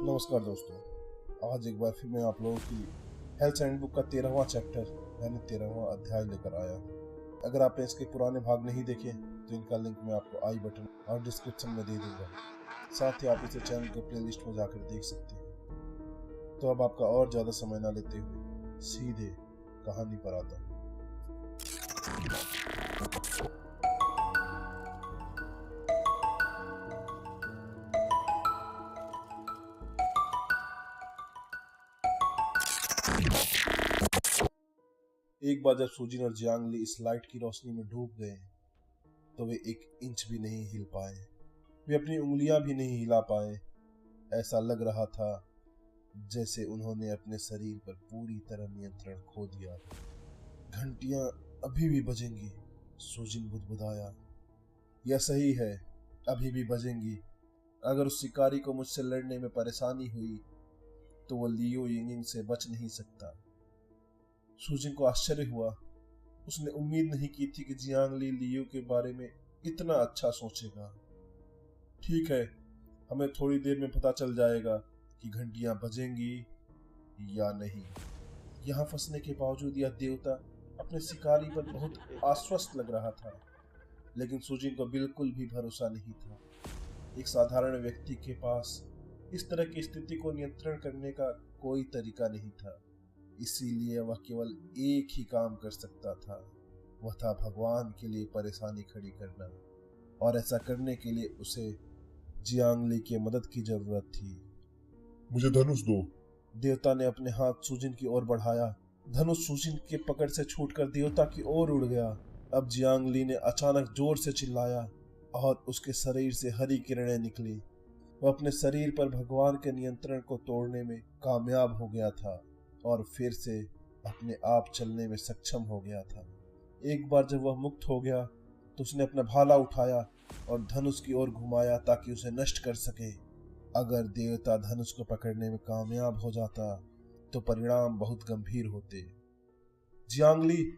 नमस्कार दोस्तों, आज एक बार फिर मैं आप लोगों की हेल्थ हैंडबुक का 13वां चैप्टर यानी 13वां अध्याय लेकर आया हूँ। अगर आपने इसके पुराने भाग नहीं देखे तो इनका लिंक मैं आपको आई बटन और डिस्क्रिप्शन में दे दूंगा। साथ ही आप इसे चैनल के प्लेलिस्ट में जाकर देख सकते हैं। तो अब आपका और ज़्यादा समय ना लेते हुए सीधे कहानी पर आता हूँ। एक बार जब सुजिन और जियांगली इस लाइट की रोशनी में डूब गए तो वे 1 इंच भी नहीं हिल पाए। वे अपनी उंगलियां भी नहीं हिला पाए। ऐसा लग रहा था जैसे उन्होंने अपने शरीर पर पूरी तरह नियंत्रण खो दिया। घंटियां अभी भी बजेंगी, सुजिन बुदबुदाया। यह सही है, अभी भी बजेंगी। अगर उस शिकारी को मुझसे लड़ने में परेशानी हुई तो वो लियो यिंगिंग से बच नहीं सकता। सुजिन को आश्चर्य हुआ। उसने उम्मीद नहीं की थी कि जियांगली लियो के बारे में इतना अच्छा सोचेगा। ठीक है, हमें थोड़ी देर में पता चल जाएगा कि घंटियां बजेंगी या नहीं। यहाँ फंसने के बावजूद यह देवता अपने शिकारी पर बहुत आश्वस्त लग रहा था, लेकिन सुजिन को बिल्कुल भी भरोसा नहीं था। एक साधारण व्यक्ति के पास इस तरह की स्थिति को नियंत्रण करने का कोई तरीका नहीं था, इसीलिए वह केवल एक ही काम कर सकता था। वह था भगवान के लिए परेशानी खड़ी करना, और ऐसा करने के लिए उसे जियांगली की मदद की जरूरत थी। मुझे धनुष दो। देवता ने अपने हाथ सुजिन की ओर बढ़ाया। धनुष सुजिन के पकड़ से छूटकर देवता की ओर उड़ गया। अब जियांगली ने अचानक जोर से चिल्लाया और उसके शरीर से हरी किरणें निकली। वह अपने शरीर पर भगवान के नियंत्रण को तोड़ने में कामयाब हो गया था और फिर से अपने आप चलने में सक्षम हो गया था। एक बार जब वह मुक्त हो गया तो उसने अपना भाला उठाया और धनुष की ओर घुमाया ताकि उसे नष्ट कर सके। अगर देवता धनुष को पकड़ने में कामयाब हो जाता तो परिणाम बहुत गंभीर होते। जियांगली,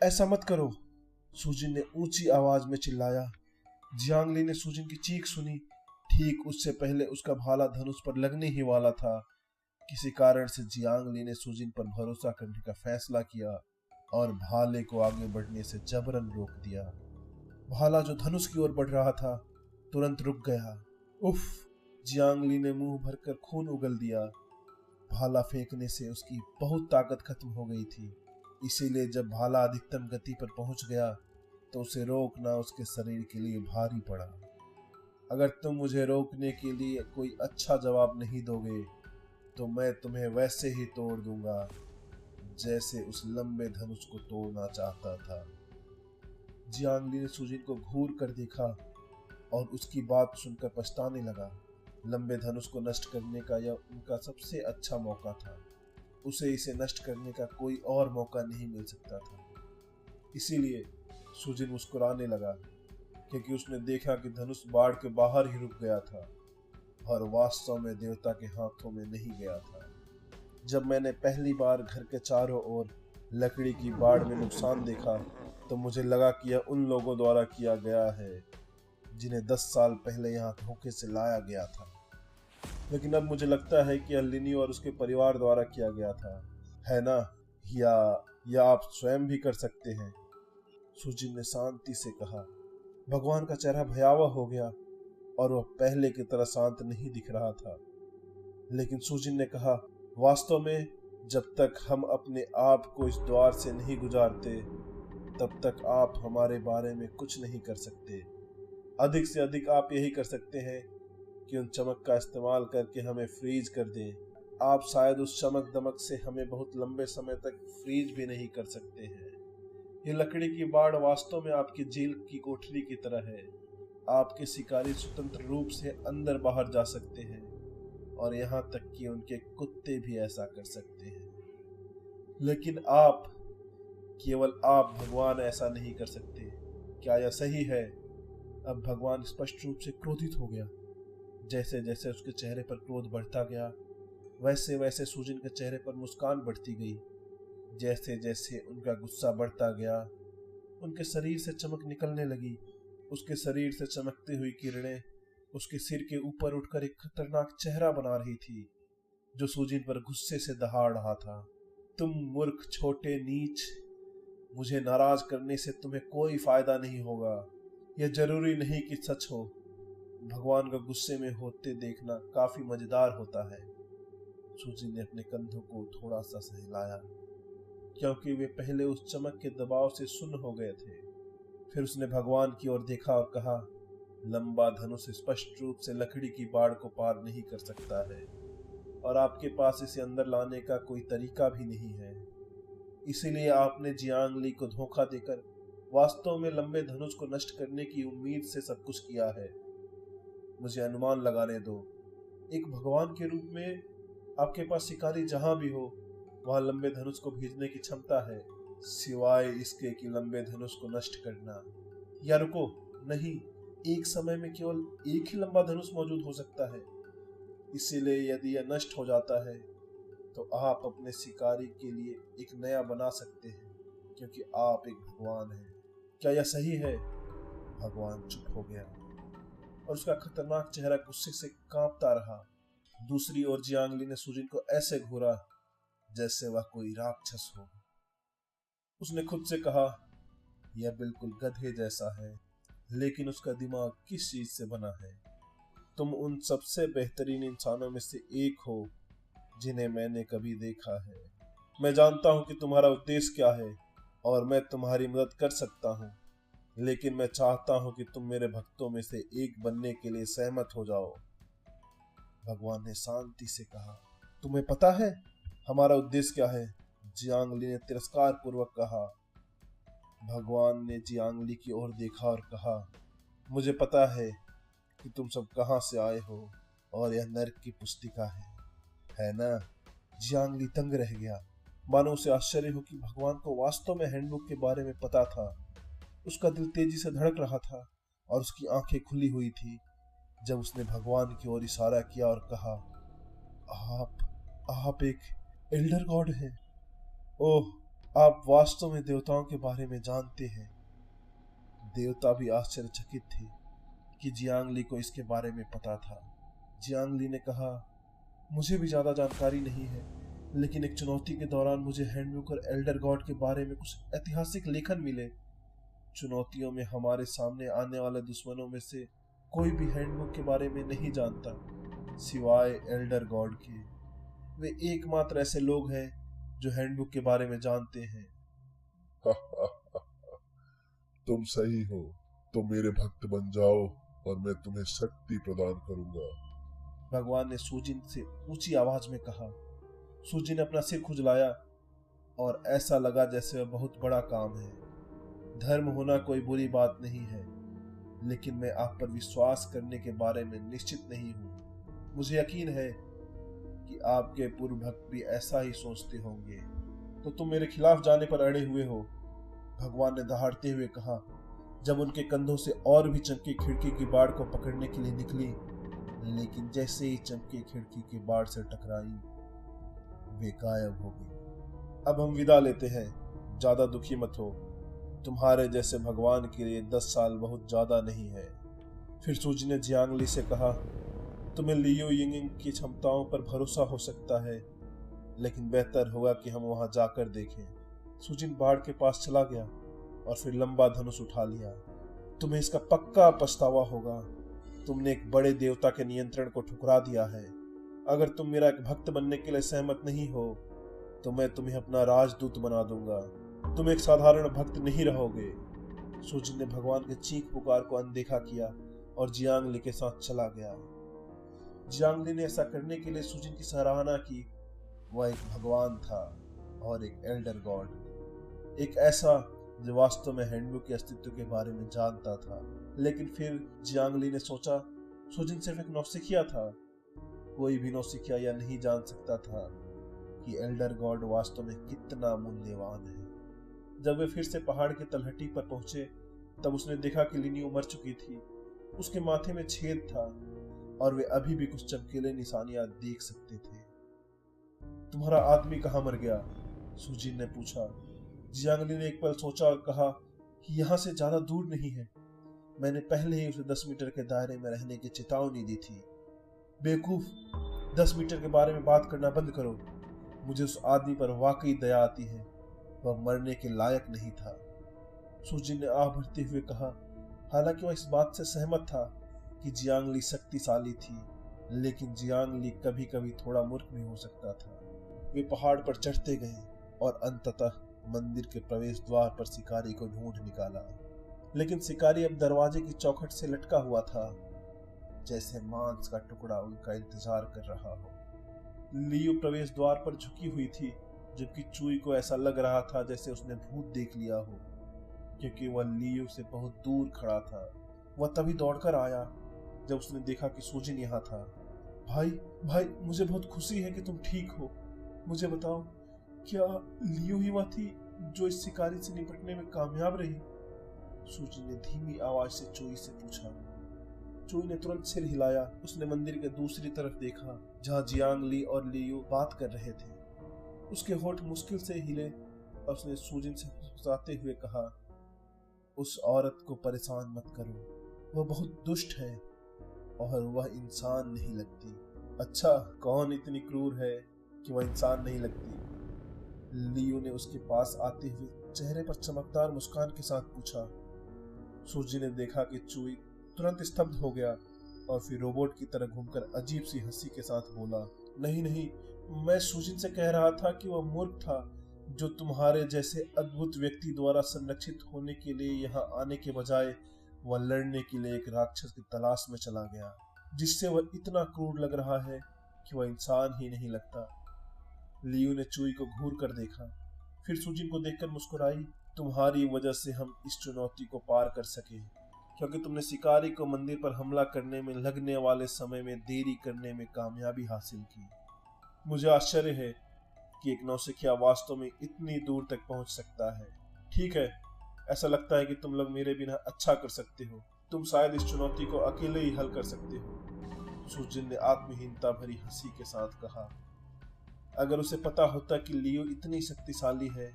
ऐसा मत करो, सुजिन ने ऊंची आवाज में चिल्लाया। जियांगली ने सुजिन की चीख सुनी। ठीक उससे पहले उसका भाला धनुष पर लगने ही वाला था। किसी कारण से जियांगली ने सुजिन पर भरोसा करने का फैसला किया और भाले को आगे बढ़ने से जबरन रोक दिया। भाला जो धनुष की ओर बढ़ रहा था तुरंत रुक गया। उफ! जियांगली ने मुंह भरकर खून उगल दिया। भाला फेंकने से उसकी बहुत ताकत खत्म हो गई थी, इसीलिए जब भाला अधिकतम गति पर पहुंच गया तो उसे रोकना उसके शरीर के लिए भारी पड़ा। अगर तुम मुझे रोकने के लिए कोई अच्छा जवाब नहीं दोगे तो मैं तुम्हें वैसे ही तोड़ दूंगा जैसे उस लंबे धनुष को तोड़ना चाहता था। जियांगली ने सुजिन को घूर कर देखा और उसकी बात सुनकर पछताने लगा। लंबे धनुष को नष्ट करने का यह उनका सबसे अच्छा मौका था। उसे इसे नष्ट करने का कोई और मौका नहीं मिल सकता था। इसीलिए सुजिन मुस्कुराने लगा, क्योंकि उसने देखा कि धनुष बाड़ के बाहर ही रुक गया था और वास्तव में देवता के हाथों में नहीं गया था। जब मैंने पहली बार घर के चारों ओर लकड़ी की बाड़ में नुकसान देखा तो मुझे लगा कि यह उन लोगों द्वारा किया गया है जिन्हें 10 साल पहले यहाँ धोखे से लाया गया था, लेकिन अब मुझे लगता है कि यह लिनी और उसके परिवार द्वारा किया गया था, है ना? या आप स्वयं भी कर सकते हैं, सुजिन ने शांति से कहा। भगवान का चेहरा भयावह हो गया और वह पहले की तरह शांत नहीं दिख रहा था। लेकिन सुजिन ने कहा, वास्तव में जब तक हम अपने आप को इस द्वार से नहीं गुजारते तब तक आप हमारे बारे में कुछ नहीं कर सकते। अधिक से अधिक आप यही कर सकते हैं कि उन चमक का इस्तेमाल करके हमें फ्रीज कर दें। आप शायद उस चमक दमक से हमें बहुत लंबे समय तक फ्रीज भी नहीं कर सकते हैं। ये लकड़ी की बाड़ वास्तव में आपकी जेल की कोठरी की तरह है। आपके शिकारी स्वतंत्र रूप से अंदर बाहर जा सकते हैं और यहाँ तक कि उनके कुत्ते भी ऐसा कर सकते हैं, लेकिन आप, केवल आप भगवान ऐसा नहीं कर सकते। क्या यह सही है? अब भगवान स्पष्ट रूप से क्रोधित हो गया। जैसे जैसे उसके चेहरे पर क्रोध बढ़ता गया वैसे वैसे सुजिन के चेहरे पर मुस्कान बढ़ती गई। जैसे जैसे उनका गुस्सा बढ़ता गया उनके शरीर से चमक निकलने लगी। उसके शरीर से चमकती हुई किरणें उसके सिर के ऊपर उठकर एक खतरनाक चेहरा बना रही थी जो सुजिन पर गुस्से से दहाड़ रहा था। तुम मूर्ख, छोटे, नीच, मुझे नाराज करने से तुम्हें कोई फायदा नहीं होगा। यह जरूरी नहीं कि सच हो। भगवान को गुस्से में होते देखना काफी मजेदार होता है। सुजिन ने अपने कंधों को थोड़ा सा सहलाया क्योंकि वे पहले उस चमक के दबाव से सुन्न हो गए थे। फिर उसने भगवान की ओर देखा और कहा, लंबा धनुष स्पष्ट रूप से लकड़ी की बाड़ को पार नहीं कर सकता है और आपके पास इसे अंदर लाने का कोई तरीका भी नहीं है। इसीलिए आपने जियांग ली को धोखा देकर वास्तव में लंबे धनुष को नष्ट करने की उम्मीद से सब कुछ किया है। मुझे अनुमान लगाने दो, एक भगवान के रूप में आपके पास शिकारी जहां भी हो वहां लंबे धनुष को भेजने की क्षमता है, सिवाय इसके कि लंबे धनुष को नष्ट करना। या रुको, नहीं, एक समय में केवल एक ही लंबा धनुष मौजूद हो सकता है। इसीलिए यदि यह नष्ट हो जाता है तो आप अपने शिकारी के लिए एक नया बना सकते हैं, क्योंकि आप एक भगवान हैं। क्या यह सही है? भगवान चुप हो गया और उसका खतरनाक चेहरा गुस्से से कांपता रहा। दूसरी ओर जियांग ली ने सुजिन को ऐसे घूरा जैसे वह कोई राक्षस हो। उसने खुद से कहा, यह बिल्कुल गधे जैसा है, लेकिन उसका दिमाग किस चीज से बना है? तुम उन सबसे बेहतरीन इंसानों में से एक हो जिन्हें मैंने कभी देखा है। मैं जानता हूं कि तुम्हारा उद्देश्य क्या है और मैं तुम्हारी मदद कर सकता हूं, लेकिन मैं चाहता हूं कि तुम मेरे भक्तों में से एक बनने के लिए सहमत हो जाओ। भगवान ने शांति से कहा, तुम्हें पता है हमारा उद्देश्य क्या है? जियांग ली ने तिरस्कार पूर्वक कहा। भगवान ने जियांग ली की ओर देखा और कहा, मुझे पता है कि तुम सब कहां से आए हो और यह नर्क की पुस्तिका है ना? जियांग ली तंग रह गया, मानो उसे आश्चर्य हो कि भगवान को वास्तव में हैंडबुक के बारे में पता था। उसका दिल तेजी से धड़क रहा था और उसकी आंखें खुली हुई थी जब उसने भगवान की ओर इशारा किया और कहा, आप एक एल्डर गॉड हैं। ओह, आप वास्तव में देवताओं के बारे में जानते हैं। देवता भी आश्चर्यचकित थे कि जियांग ली को इसके बारे में पता था। जियांग ली ने कहा, मुझे भी ज्यादा जानकारी नहीं है, लेकिन एक चुनौती के दौरान मुझे हैंडबुक और एल्डर गॉड के बारे में कुछ ऐतिहासिक लेखन मिले। चुनौतियों में हमारे सामने आने वाले दुश्मनों में से कोई भी हैंडबुक के बारे में नहीं जानता सिवाय एल्डर गॉड के। वे एकमात्र ऐसे लोग हैं जो हैंडबुक के बारे में जानते हैं। तुम सही हो, तो मेरे भक्त बन जाओ और मैं तुम्हें शक्ति प्रदान करूंगा। भगवान ने सुजिन से ऊंची आवाज में कहा। सुजिन ने अपना सिर खुजलाया और ऐसा लगा जैसे वह बहुत बड़ा काम है। धर्म होना कोई बुरी बात नहीं है, लेकिन मैं आप पर विश्वास करने के बारे में निश्चित नहीं हूं। मुझे यकीन है कि आपके पूर्व भक्त भी ऐसा ही सोचते होंगे। तो तुम मेरे खिलाफ जाने पर अड़े हुए हो, भगवान ने दहाड़ते हुए कहा जब उनके कंधों से और भी चमकी खिड़की की बाड़ को पकड़ने के लिए निकली। लेकिन जैसे ही चमकी खिड़की की बाड़ से टकराई, वे गायब हो गई। अब हम विदा लेते हैं, ज्यादा दुखी मत हो। तुम्हारे जैसे भगवान के लिए 10 साल बहुत ज्यादा नहीं है। फिर सूजी ने जियांग ली से कहा, तुम्हें लियू यिंगिंग की क्षमताओं पर भरोसा हो सकता है, लेकिन बेहतर होगा कि हम वहां जाकर देखें। सुजिन बाढ़ के पास चला गया और फिर लंबा धनुष उठा लिया। तुम्हें इसका पक्का पछतावा होगा। तुमने एक बड़े देवता के नियंत्रण को ठुकरा दिया है। अगर तुम मेरा एक भक्त बनने के लिए सहमत नहीं हो तो मैं तुम्हें अपना राजदूत बना दूंगा। तुम एक साधारण भक्त नहीं रहोगे। सुजिन ने भगवान के चीख पुकार को अनदेखा किया और जियांग ली के साथ चला गया। जियांग ली ने ऐसा करने के लिए सुजिन की सराहना की। वह एक भगवान था और एक एल्डर गॉड, एक ऐसा जो वास्तव में हैंडबुक के अस्तित्व के बारे में जानता था। लेकिन फिर जियांग ली ने सोचा, सुजिन सिर्फ एक नौसिखिया था। कोई भी नौसिखिया यह नहीं जान सकता था कि एल्डर गॉड वास्तव में कितना मूल्यवान है। जब वे फिर से पहाड़ की तलहटी पर पहुंचे तब उसने देखा कि लिनियो मर चुकी थी। उसके माथे में छेद था और वे अभी भी कुछ चमकीले निशानियां देख सकते थे। तुम्हारा आदमी कहाँ मर गया? सुजिन ने पूछा। जियांग ली ने एक पल सोचा और कहा कि यहाँ से ज्यादा दूर नहीं है। मैंने पहले ही उसे 10 मीटर के दायरे में रहने की चेतावनी दी थी। बेवकूफ, 10 मीटर के बारे में बात करना बंद करो। मुझे उस आदमी पर वाकई दया आती है, वह मरने के लायक नहीं था। सुजिन ने आह भरते हुए कहा। हालांकि वह इस बात से सहमत था कि जियांग ली शक्तिशाली थी, लेकिन जियांग ली कभी कभी थोड़ा मूर्ख भी हो सकता था। वे पहाड़ पर चढ़ते गए और अंततः मंदिर के प्रवेश द्वार पर शिकारी को ढूंढ निकाला। लेकिन शिकारी अब दरवाजे की चौखट से लटका हुआ था, जैसे मांस का टुकड़ा उनका इंतजार कर रहा हो। लियू प्रवेश द्वार पर झुकी हुई थी, जबकि चुई को ऐसा लग रहा था जैसे उसने भूत देख लिया हो, क्योंकि वह लियू से बहुत दूर खड़ा था। वह तभी दौड़कर आया जब उसने देखा कि सुजिन यहाँ था। भाई भाई, मुझे बहुत खुशी है कि तुम ठीक हो। मुझे बताओ, क्या लियू ही वह थी जो इस शिकारी से निपटने में कामयाब रही? सुजिन ने धीमी आवाज से चुई से पूछा। चुई ने तुरंत सिर हिलाया। उसने मंदिर के दूसरी तरफ देखा, जहां जियांग ली और लियू बात कर रहे थे। उसके होठ मुश्किल से हिले और उसने सुजिन से फुसफुसाते हुए कहा, उस औरत को परेशान मत करो, वह बहुत दुष्ट है और वह इंसान नहीं लगती। अच्छा, कौन इतनी क्रूर है कि वह इंसान नहीं लगती? लियू ने उसके पास आते हुए चेहरे पर चमकदार मुस्कान के साथ पूछा। सुजी ने देखा कि चुई तुरंत स्तब्ध हो गया और फिर रोबोट की तरह घूमकर अजीब सी हंसी के साथ बोला, नहीं नहीं, मैं सुजिन से कह रहा था कि वह मूर्ख था जो तुम्हारे जैसे अद्भुत व्यक्ति द्वारा संरक्षित होने के लिए यहाँ आने के बजाय वह लड़ने के लिए एक राक्षस की तलाश में चला गया, जिससे वह इतना क्रूर लग रहा है कि वह इंसान ही नहीं लगता। लियू ने चुई को घूर कर देखा, फिर सुजिन को देखकर मुस्कुराई। तुम्हारी वजह से हम इस चुनौती को पार कर सके, क्योंकि तुमने शिकारी को मंदिर पर हमला करने में लगने वाले समय में देरी करने में कामयाबी हासिल की। मुझे आश्चर्य है कि एक नौसिखिया वास्तव में इतनी दूर तक पहुंच सकता है। ठीक है, ऐसा लगता है कि तुम लोग मेरे बिना अच्छा कर सकते हो। तुम शायद इस चुनौती को अकेले ही हल कर सकते हो। सुजिन ने आत्महीनता भरी हंसी के साथ कहा। अगर उसे पता होता कि लियो इतनी शक्तिशाली है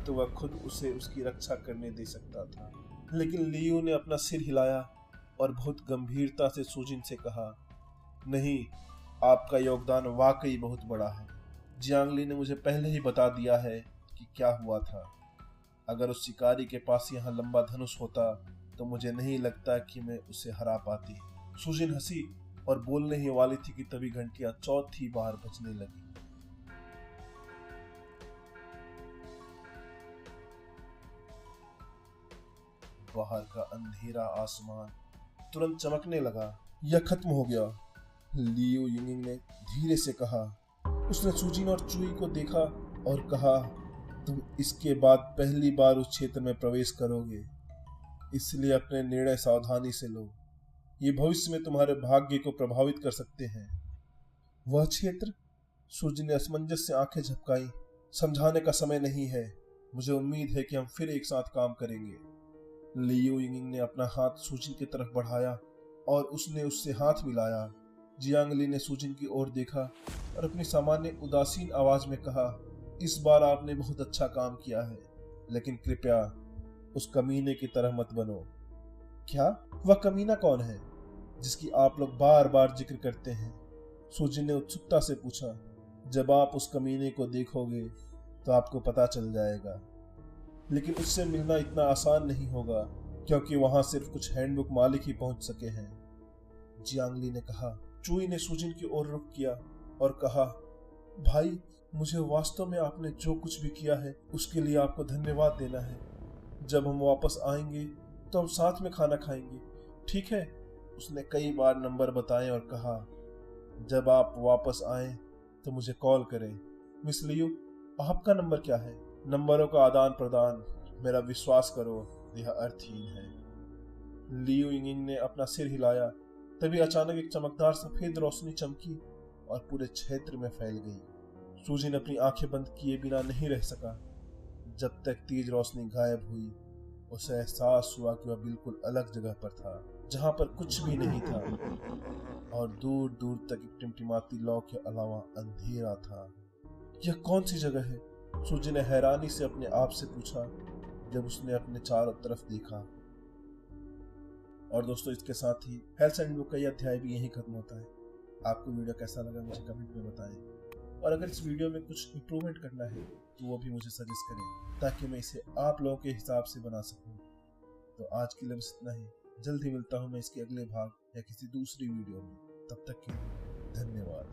तो वह खुद उसे उसकी रक्षा करने दे सकता था। लेकिन लियो ने अपना सिर हिलाया और बहुत गंभीरता से सुजिन से कहा, नहीं, आपका योगदान वाकई बहुत बड़ा है। जियांग ली ने मुझे पहले ही बता दिया है कि क्या हुआ था। अगर उस शिकारी के पास यहाँ लंबा धनुष होता तो मुझे नहीं लगता कि मैं उसे हरा पाती। सुजिन हंसी और बोलने ही वाली थी कि तभी घंटियां चौथी बार बजने लगी। बाहर का अंधेरा आसमान तुरंत चमकने लगा। यह खत्म हो गया, लियू यिंगिंग ने धीरे से कहा। उसने सुजिन और चुई को देखा और कहा, तुम इसके बाद पहली बार उस क्षेत्र में प्रवेश करोगे, इसलिए अपने निर्णय सावधानी से लो। ये भविष्य में तुम्हारे भाग्य को प्रभावित कर सकते हैं। वह क्षेत्र? सुजिन ने असमंजस से आंखें झपकाई। समझाने का समय नहीं है, मुझे उम्मीद है कि हम फिर एक साथ काम करेंगे। लियू यिंगिंग ने अपना हाथ सुजिन की तरफ बढ़ाया और उसने उससे हाथ मिलाया। जियांग ली ने सुजिन की ओर देखा और अपनी सामान्य उदासीन आवाज में कहा, इस बार आपने बहुत अच्छा काम किया है, लेकिन कृपया उस कमीने की तरह मत बनो। क्या? वह कमीना कौन है जिसकी आप लोग बार बार जिक्र करते हैं? सुजिन ने उत्सुकता से पूछा। जब आप उस कमीने को देखोगे तो आपको पता चल जाएगा, लेकिन उससे मिलना इतना आसान नहीं होगा, क्योंकि वहां सिर्फ कुछ हैंडबुक मालिक ही पहुंच सके हैं, जियांग ली ने कहा। चुई ने सुजिन की ओर रुख किया और कहा, भाई, मुझे वास्तव में आपने जो कुछ भी किया है उसके लिए आपको धन्यवाद देना है। जब हम वापस आएंगे तो हम साथ में खाना खाएंगे, ठीक है? उसने कई बार नंबर बताए और कहा, जब आप वापस आए तो मुझे कॉल करें। मिस लियू, आपका नंबर क्या है? नंबरों का आदान प्रदान, मेरा विश्वास करो, यह अर्थहीन है। लियू यिंगिंग ने अपना सिर हिलाया। तभी अचानक एक चमकदार सफेद रोशनी चमकी और पूरे क्षेत्र में फैल गई। सुजिन अपनी आंखें बंद किए बिना नहीं रह सका। जब तक तेज रोशनी गायब हुई, उसे एहसास हुआ कि वह बिल्कुल अलग जगह पर था, जहां पर कुछ भी नहीं था और दूर दूर तक एक टिमटिमाती लौ के अलावा अंधेरा था। यह कौन सी जगह है? सुजिन ने हैरानी से अपने आप से पूछा जब उसने अपने चारों तरफ देखा। और दोस्तों इसके साथ ही हेल्थ एंड बुक का यह अध्याय भी यहीं खत्म होता है। आपको वीडियो कैसा लगा मुझे कमेंट में बताएं, और अगर इस वीडियो में कुछ इंप्रूवमेंट करना है तो वो भी मुझे सजेस्ट करें ताकि मैं इसे आप लोगों के हिसाब से बना सकूं। तो आज के लिए बस इतना ही। जल्द ही मिलता हूं मैं इसके अगले भाग या किसी दूसरी वीडियो में। तब तक के लिए धन्यवाद।